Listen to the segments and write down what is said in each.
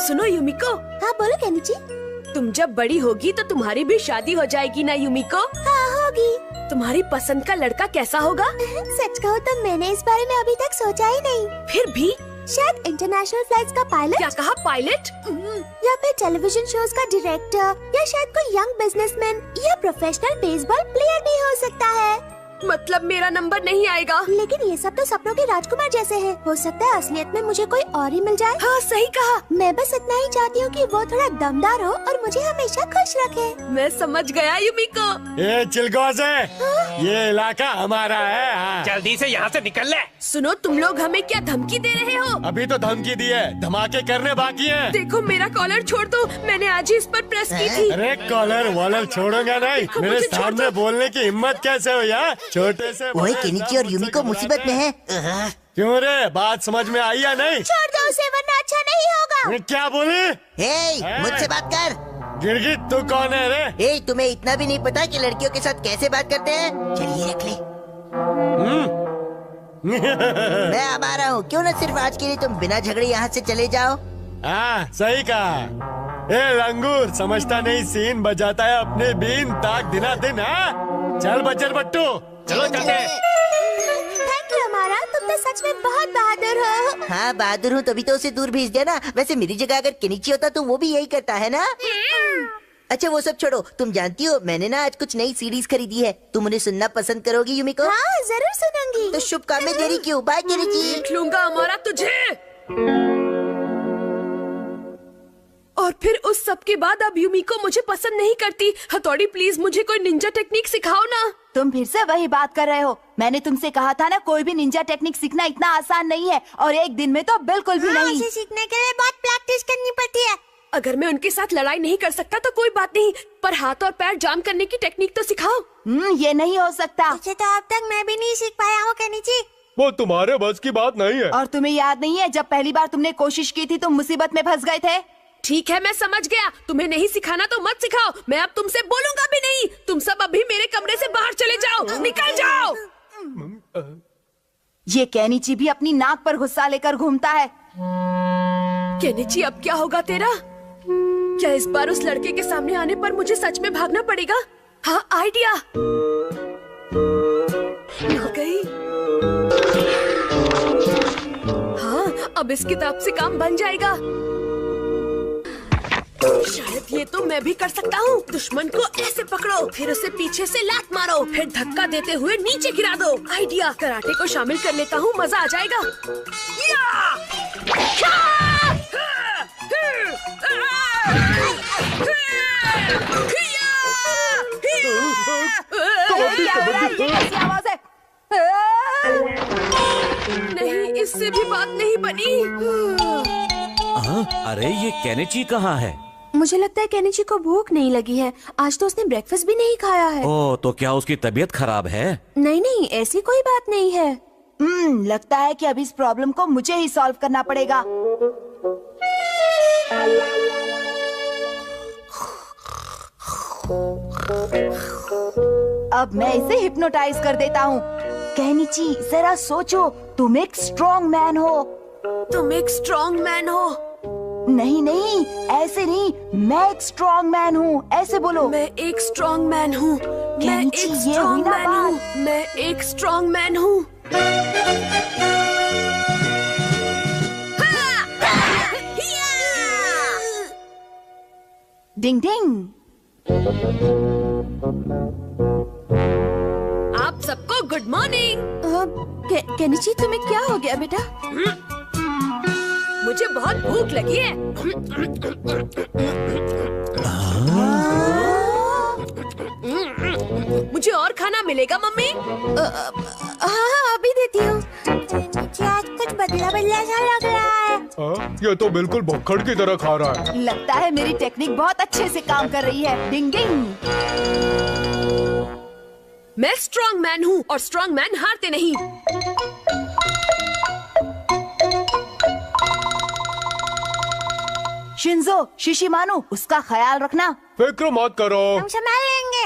सुनो युमिको। हाँ बोलो केनिची। तुम जब बड़ी होगी तो तुम्हारी भी शादी हो जाएगी ना युमिको? हाँ होगी। तुम्हारी पसंद का लड़का कैसा होगा? सच कहूँ तो मैंने इस बारे में अभी तक सोचा ही नहीं। फिर भी शायद इंटरनेशनल फ्लाइट्स का पायलट। क्या कहा, पायलट? या फिर टेलीविजन शोज का डायरेक्टर, या शायद कोई यंग बिजनेसमैन या प्रोफेशनल बेसबॉल प्लेयर भी हो सकता है। मतलब मेरा नंबर नहीं आएगा? लेकिन ये सब तो सपनों के राजकुमार जैसे हैं। हो सकता है असलियत में मुझे कोई और ही मिल जाए। हाँ सही कहा। मैं बस इतना ही चाहती हूँ कि वो थोड़ा दमदार हो और मुझे हमेशा खुश रखे। मैं समझ गया युमिको। ये चिलगोज़ है, ये इलाका हमारा है। हाँ। जल्दी से यहाँ से निकल ले। सुनो, तुम लोग हमें क्या धमकी दे रहे हो? अभी तो धमकी दी है, धमाके करने बाकी हैं। देखो मेरा कॉलर छोड़ दो, मैंने आज ही इस पर प्रेस की थी। अरे कॉलर वॉलर छोड़ूंगा नहीं। मेरे मुझे छोड़ सामने दो। बोलने की हिम्मत कैसे हुई यार? छोटे से ओए केनिची और युमिको मुसीबत में है। क्यों रे, बात समझ में आई या नहीं? छोड़ दो उसे वरना अच्छा नहीं होगा। ये क्या बोली? हे, मुझसे बात कर। गिरगिट तू कौन है रे? हे, तुम्हें इतना भी नहीं पता कि लड़कियों के साथ कैसे बात करते हैं? चलिए रख ले। मैं अब आ रहा हूँ। क्यों न सिर्फ आज के लिए तुम बिना झगड़े यहाँ से चले जाओ। हाँ सही कहा। ए लंगूर, समझता नहीं सीन बजाता है अपने बीन ताक दिना दिन। हाँ चल बच्चर बट्टू, चलो चलते। थैंक यू हमारा, तुम तो सच में बहुत बहादुर हो। हाँ बहादुर हूँ, तभी तो उसे दूर भेज दिया ना। वैसे मेरी जगह अगर केनिची होता तो वो भी यही करता है ना। अच्छा वो सब छोड़ो, तुम जानती हो मैंने ना आज कुछ नई सीरीज खरीदी है। तुम उन्हें सुनना पसंद करोगी युमिको? हाँ जरूर सुनूंगी। तो शुभ काम में देरी क्यों? By Kenichi. देख लूंगा हमारा तुझे। और फिर उस सब के बाद अब युमिको मुझे पसंद नहीं करती। हथौड़ी प्लीज मुझे कोई निंजा टेक्निक सिखाओ ना। तुम फिर से वही बात कर रहे हो। मैंने तुमसे कहा था ना, कोई भी निंजा टेक्निक सीखना इतना आसान नहीं है, और एक दिन में तो बिल्कुल भी नहीं। उसे सीखने के लिए बहुत प्रैक्टिस करनी पड़ती है। अगर मैं उनके साथ लड़ाई नहीं कर सकता तो कोई बात नहीं, पर हाथ और पैर जाम करने की टेक्निक तो सिखाओ। ये नहीं हो सकता। इसे तो अब तक मैं भी नहीं सीख पाया हूँ केनिची। वो तुम्हारे बस की बात नहीं है। और तुम्हें याद नहीं है जब पहली बार तुमने कोशिश की थी तुम मुसीबत में फंस गए थे? ठीक है मैं समझ गया, तुम्हें नहीं सिखाना तो मत सिखाओ। मैं अब तुमसे बोलूंगा भी नहीं। तुम सब अभी मेरे कमरे से बाहर चले जाओ, निकल जाओ। ये केनिची भी अपनी नाक पर गुस्सा लेकर घूमता है। केनिची अब क्या होगा तेरा? क्या इस बार उस लड़के के सामने आने पर मुझे सच में भागना पड़ेगा? हाँ आइडिया मिल गई। हाँ अब इस किताब से काम बन जाएगा। शायद ये तो मैं भी कर सकता हूँ। दुश्मन को ऐसे पकड़ो, फिर उसे पीछे से लात मारो, फिर धक्का देते हुए नीचे गिरा दो। आइडिया, कराटे को शामिल कर लेता हूँ, मजा आ जाएगा। नहीं, इससे भी बात नहीं बनी। अरे ये केनिची कहाँ है? मुझे लगता है केनिची को भूख नहीं लगी है। आज तो उसने ब्रेकफास्ट भी नहीं खाया है। ओह, तो क्या उसकी तबीयत खराब है? नहीं नहीं, ऐसी कोई बात नहीं है। लगता है कि अब इस प्रॉब्लम को मुझे ही सॉल्व करना पड़ेगा। अब मैं इसे हिप्नोटाइज कर देता हूँ। केनिची जरा सोचो, तुम एक स्ट्रॉन्ग मैन हो। तुम एक स्ट्रॉन्ग मैन हो? नहीं नहीं, ऐसे नहीं। मैं एक स्ट्रॉन्ग मैन हूँ, ऐसे बोलो। मैं एक स्ट्रॉन्ग मैन हूँ। मैं एक स्ट्रॉन्ग मैन हूँ। मैं एक स्ट्रॉन्ग मैन हूँ। डिंग डिंग। आप सबको गुड मॉर्निंग। केनिची तुम्हें क्या हो गया बेटा? मुझे बहुत भूख लगी है। मुझे और खाना मिलेगा मम्मी? हाँ अभी देती हूँ। आज कुछ बदला बदला सा लग रहा है। ये तो बिल्कुल भुक्खड़ की तरह खा रहा है। लगता है मेरी टेक्निक बहुत अच्छे से काम कर रही है। डिंग डिंग। मैं स्ट्रॉन्ग मैन हूँ और स्ट्रॉन्ग मैन हारते नहीं। शिंजो, शिशिमानु, उसका ख्याल रखना। फिक्र मत करो, हम संभाल लेंगे।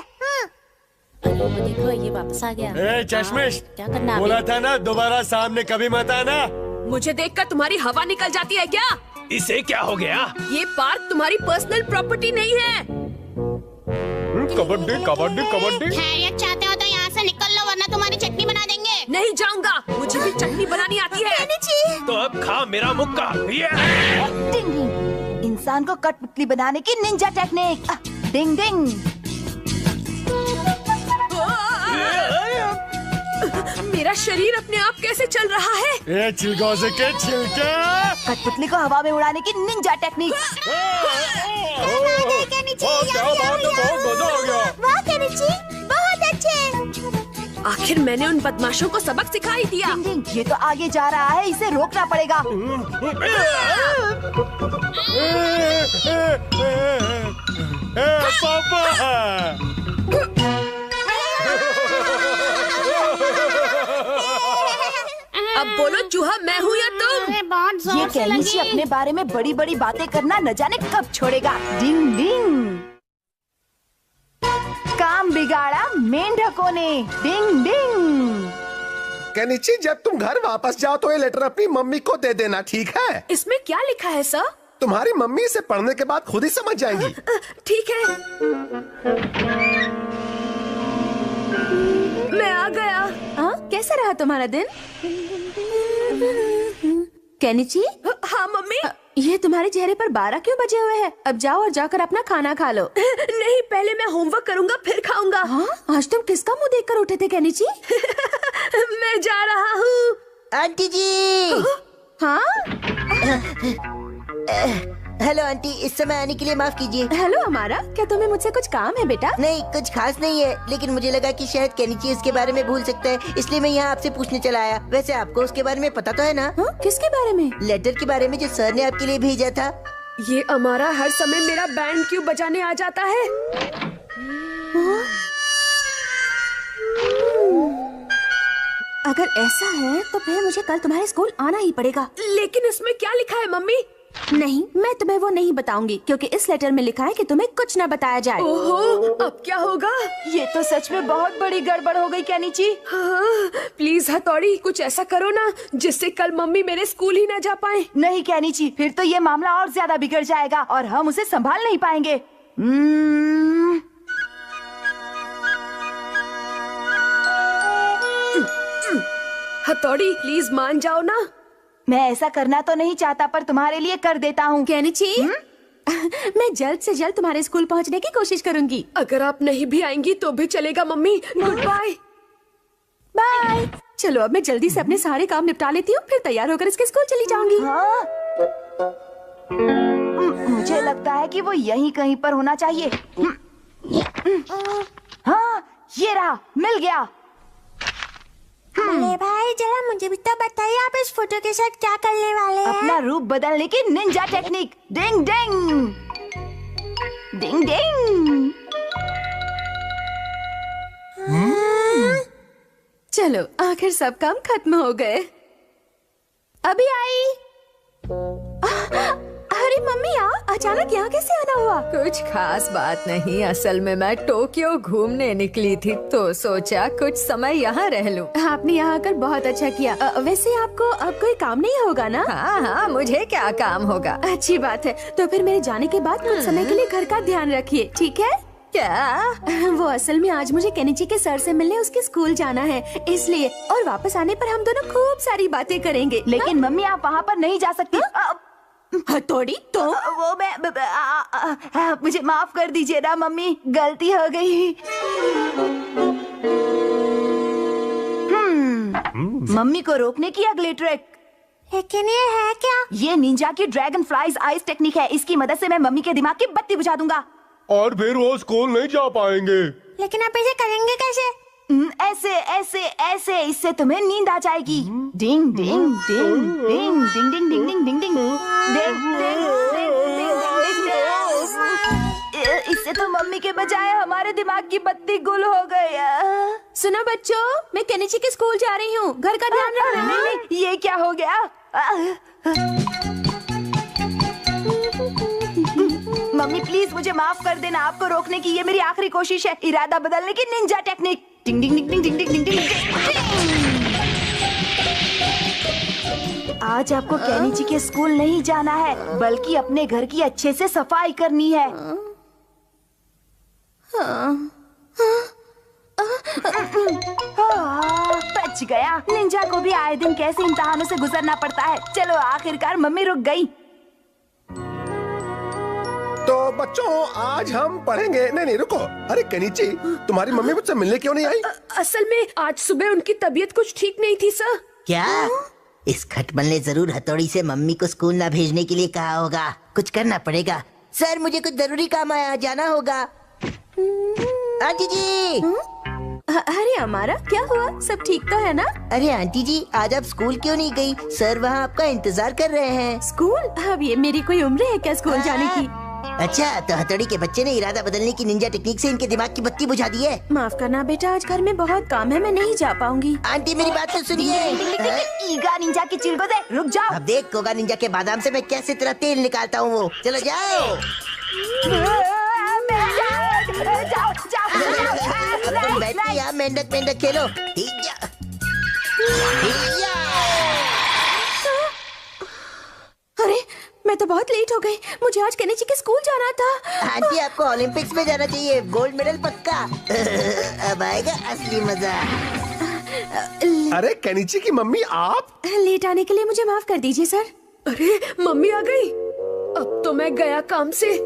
देखो ये वापस आ गया। ए चश्मिश, क्या करना बोला था ना दोबारा सामने कभी मत आना। मुझे देखकर तुम्हारी हवा निकल जाती है क्या? इसे क्या हो गया? ये पार्क तुम्हारी पर्सनल प्रॉपर्टी नहीं है। कबड्डी कबड्डी कबड्डी। खैरियत चाहते हो तो यहाँ से निकल लो, वरना तुम्हारी चटनी बना देंगे। नहीं जाऊंगा, मुझे भी चटनी बनानी आती है। केनिची। तो अब खा मेरा मुक्का। डिंग डिंग। इंसान को कठपुतली बनाने की निंजा टेक्निक। डिंग डिंग। मेरा शरीर अपने आप कैसे चल रहा है? ये छिलकों के छिलके। कठपुतली को हवा में उड़ाने की निंजा टेक्निक। क्या बात है, बहुत मजा आ गया। वाह केनिची, बहुत अच्छे। आखिर मैंने उन बदमाशों को सबक सिखा ही दिया। डिंग डिंग। ये तो आगे जा रहा है, इसे रोकना पड़ेगा। पापा। अब बोलो चूहा मैं हूँ या तुम? अरे बहुत ये जोर से केनिची लगी। अपने बारे में बड़ी बड़ी बातें करना न जाने कब छोड़ेगा। डिंग डिंग। काम बिगाड़ा मेंढकों ने। डिंग डिंग। केनिची, जब तुम घर वापस जाओ तो ये लेटर अपनी मम्मी को दे देना, ठीक है? इसमें क्या लिखा है सर? तुम्हारी मम्मी इसे पढ़ने के बाद खुद ही समझ जाएंगी। ठीक है, मैं आ गया। कैसा रहा तुम्हारा दिन? केनिची, हाँ मम्मी। ये तुम्हारे चेहरे पर 12 क्यों बजे हुए हैं? अब जाओ और जाकर अपना खाना खा लो। नहीं, पहले मैं होमवर्क करूँगा फिर खाऊंगा। हाँ, आज तुम किसका मुंह देखकर उठे थे केनिची? मैं जा रहा हूँ। आंटी जी। हाँ, हेलो आंटी, इस समय आने के लिए माफ कीजिए। हेलो हमारा, क्या तुम्हें मुझसे कुछ काम है बेटा? नहीं, कुछ खास नहीं है, लेकिन मुझे लगा कि शायद केनिची इसके बारे में भूल सकता है, इसलिए मैं यहाँ आपसे पूछने चला आया। वैसे आपको उसके बारे में पता तो है ना? हाँ, किसके बारे में? लेटर के बारे में जो सर ने आपके लिए भेजा था। ये अमारा हर समय मेरा बैंड क्यों बजाने आ जाता है? अगर ऐसा है तो फिर मुझे कल तुम्हारे स्कूल आना ही पड़ेगा। लेकिन इसमें क्या लिखा है मम्मी? नहीं, मैं तुम्हें वो नहीं बताऊंगी, क्योंकि इस लेटर में लिखा है कि तुम्हें कुछ न बताया जाए। ओहो, अब क्या होगा? ये तो सच में बहुत बड़ी गड़बड़ हो गई केनिची। हाँ, प्लीज हथौड़ी कुछ ऐसा करो ना जिससे कल मम्मी मेरे स्कूल ही ना जा पाए। नहीं केनिची, फिर तो ये मामला और ज्यादा बिगड़ जाएगा और हम उसे संभाल नहीं पाएंगे। हथौड़ी प्लीज मान जाओ ना। मैं ऐसा करना तो नहीं चाहता, पर तुम्हारे लिए कर देता हूँ। केनिची, मैं जल्द से जल्द तुम्हारे स्कूल पहुंचने की कोशिश करूंगी। अगर आप नहीं भी आएंगी तो भी चलेगा मम्मी। Good bye. बाय। चलो अब मैं जल्दी से अपने सारे काम निपटा लेती हूँ, फिर तैयार होकर इसके स्कूल चली जाऊंगी। हाँ? मुझे लगता है कि वो यहीं कहीं पर होना चाहिए। हाँ, ये रहा, मिल गया। अरे भाई, जरा मुझे भी तो बताइए, आप इस फोटो के साथ क्या करने वाले हैं? अपना रूप बदलने की निंजा टेक्निक। डिंग डिंग डिंग डिंग। चलो, आखिर सब काम खत्म हो गए। अभी आई। अरे मम्मी, अचानक यहाँ कैसे आना हुआ? कुछ खास बात नहीं, असल में मैं टोक्यो घूमने निकली थी तो सोचा कुछ समय यहाँ रह लूं। आपने यहाँ आकर बहुत अच्छा किया। वैसे आपको अब कोई काम नहीं होगा ना? हाँ हाँ, मुझे क्या काम होगा। अच्छी बात है, तो फिर मेरे जाने के बाद कुछ समय के लिए घर का ध्यान रखिए, ठीक है? क्या? वो असल में आज मुझे केनिची के सर से मिलने उसके स्कूल जाना है, इसलिए। और वापस आने पर हम दोनों खूब सारी बातें करेंगे। लेकिन मम्मी, आप वहाँ पर नहीं जा सकती। हथौड़ी तो वो मैं मुझे माफ कर दीजिए ना मम्मी, गलती हो गई। मम्मी को रोकने की अगली ट्रिक। लेकिन ये है क्या? ये निंजा की ड्रैगन फ्लाइज आइस टेक्निक है। इसकी मदद से मैं मम्मी के दिमाग की बत्ती बुझा दूंगा। और फिर वो स्कूल नहीं जा पाएंगे। लेकिन आप इसे करेंगे कैसे? ऐसे ऐसे ऐसे, इससे तुम्हें नींद आ जाएगी। डिंग डिंग डिंग डिंग डिंग डिंग डिंग डिंग डिंग डिंग डिंग। इससे तो मम्मी के बजाय हमारे दिमाग की बत्ती गुल हो गई। सुनो बच्चों, मैं केनिची के स्कूल जा रही हूँ, घर का ध्यान रखना। ये क्या हो गया? मम्मी प्लीज मुझे माफ कर देना, आपको रोकने की ये मेरी आखिरी कोशिश है। इरादा बदलने की निंजा टेक्निक। डिंग डिंग डिंग डिंग डिंग डिंग डिंग डिंग। आज आपको केनिची के स्कूल नहीं जाना है, बल्कि अपने घर की अच्छे से सफाई करनी है। बच गया। निंजा को भी आए दिन कैसे इम्तिहानों से गुजरना पड़ता है। चलो आखिरकार मम्मी रुक गई। तो बच्चों आज हम पढ़ेंगे। नहीं रुको। अरे केनिची, तुम्हारी मम्मी मुझसे मिलने क्यों नहीं आई? असल में आज सुबह उनकी तबीयत कुछ ठीक नहीं थी सर। क्या? इस खटमल ने जरूर हथौड़ी से मम्मी को स्कूल ना भेजने के लिए कहा होगा। कुछ करना पड़ेगा। सर मुझे कुछ जरूरी काम आया, जाना होगा। आंटी जी। अरे हमारा क्या हुआ? सब ठीक तो है ना? अरे आंटी जी, आज आप स्कूल क्यों नहीं गई? सर वहाँ आपका इंतजार कर रहे हैं। स्कूल? अब ये मेरी कोई उम्र है क्या स्कूल जाने की? अच्छा, तो हथौड़ी के बच्चे ने इरादा बदलने की निंजा टेक्निक से इनके दिमाग की बत्ती बुझा दी है। माफ करना बेटा, आज घर में बहुत काम है, मैं नहीं जा पाऊंगी। आंटी मेरी बात तो सुनिए। ईगा निंजा की चिल को दे, रुक जाओ। अब देख कोगा निंजा के बादाम से मैं कैसे तेरा तेल निकालता हूँ। वो चलो जाओ। अब तुम बैठिए यहाँ, मेंढक मेंढक खेलो। अरे मैं तो बहुत लेट हो गई। मुझे आज केनिची के स्कूल जाना था। आंटी आपको ओलंपिक्स में जाना चाहिए, गोल्ड मेडल पक्का। अब आएगा असली मजा। अरे केनिची की मम्मी आप? लेट आने के लिए मुझे माफ कर दीजिए सर। अरे मम्मी आ गई। अब तो मैं गया काम से।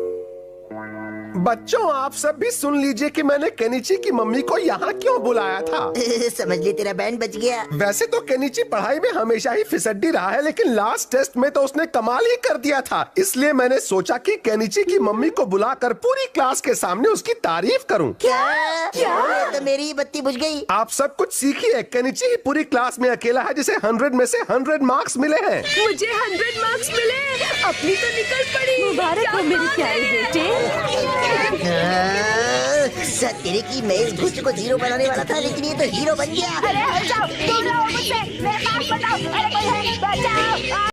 बच्चों आप सब भी सुन लीजिए कि मैंने केनिची की मम्मी को यहाँ क्यों बुलाया था। समझ ले तेरा बैंड बच गया। वैसे तो केनिची पढ़ाई में हमेशा ही फिसड्डी रहा है, लेकिन लास्ट टेस्ट में तो उसने कमाल ही कर दिया था। इसलिए मैंने सोचा कि केनिची की मम्मी को बुलाकर पूरी क्लास के सामने उसकी तारीफ करूं। क्या? तो मेरी ही बत्ती बुझ गई। आप सब कुछ सीखिए। केनिची ही पूरी क्लास में अकेला है जिसे 100 में से 100 मार्क्स मिले हैं। मुझे 100 मार्क्स मिले। अपनी तो निकल पड़ी। मुबारक हो मेरे प्यारे बेटे। तेरे की मैं इस दुष्ट को 0 बनाने वाला था, लेकिन ये तो हीरो बन गया। अरे हट जाओ, तुम लोग मुझसे मेरे पास बताओ। अरे कोई है, बचाओ।